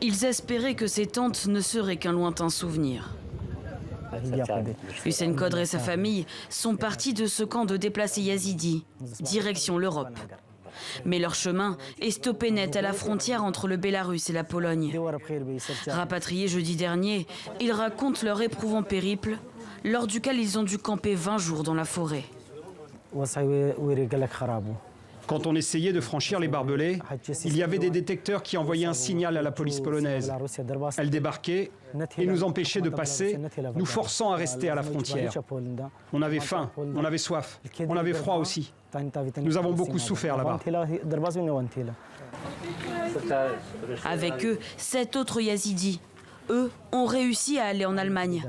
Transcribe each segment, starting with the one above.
Ils espéraient que ces tentes ne seraient qu'un lointain souvenir. Hussein Kodr et sa famille sont partis de ce camp de déplacés yazidis, direction l'Europe. Mais leur chemin est stoppé net à la frontière entre le Bélarus et la Pologne. Rapatriés jeudi dernier, ils racontent leur éprouvant périple, lors duquel ils ont dû camper 20 jours dans la forêt. Quand on essayait de franchir les barbelés, il y avait des détecteurs qui envoyaient un signal à la police polonaise. Elle débarquait et nous empêchait de passer, nous forçant à rester à la frontière. On avait faim, on avait soif, on avait froid aussi. Nous avons beaucoup souffert là-bas. Avec eux, 7 autres yazidis. Eux ont réussi à aller en Allemagne.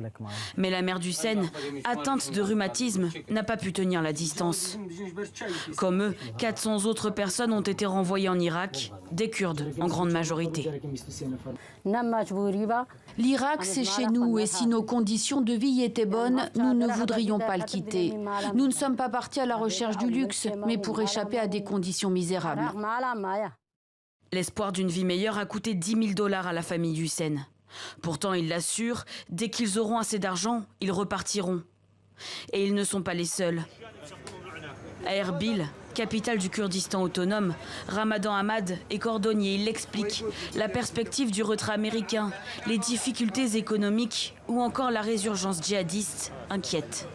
Mais la mère d'Hussein, atteinte de rhumatisme, n'a pas pu tenir la distance. Comme eux, 400 autres personnes ont été renvoyées en Irak, des Kurdes en grande majorité. L'Irak, c'est chez nous et si nos conditions de vie étaient bonnes, nous ne voudrions pas le quitter. Nous ne sommes pas partis à la recherche du luxe, mais pour échapper à des conditions misérables. L'espoir d'une vie meilleure a coûté 10 000 $ à la famille d'Hussein. Pourtant, ils l'assurent, dès qu'ils auront assez d'argent, ils repartiront. Et ils ne sont pas les seuls. À Erbil, capitale du Kurdistan autonome, Ramadan Ahmad est cordonnier. Il l'explique. La perspective du retrait américain, les difficultés économiques ou encore la résurgence djihadiste inquiètent.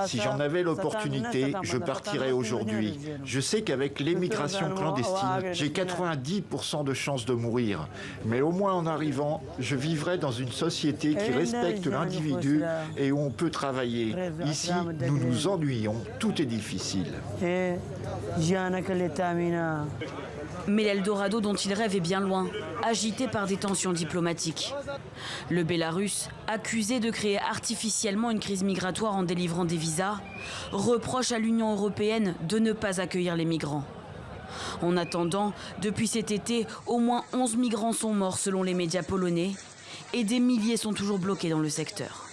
Si j'en avais l'opportunité, je partirais aujourd'hui. Je sais qu'avec l'émigration clandestine, j'ai 90% de chances de mourir. Mais au moins en arrivant, je vivrai dans une société qui respecte l'individu et où on peut travailler. Ici, nous nous ennuyons, tout est difficile. Mais l'Eldorado dont il rêve est bien loin, agité par des tensions diplomatiques. Le Bélarus, accusé de créer artificiellement une crise migratoire en délivrant des visas, reproche à l'Union européenne de ne pas accueillir les migrants. En attendant, depuis cet été, au moins 11 migrants sont morts selon les médias polonais et des milliers sont toujours bloqués dans le secteur.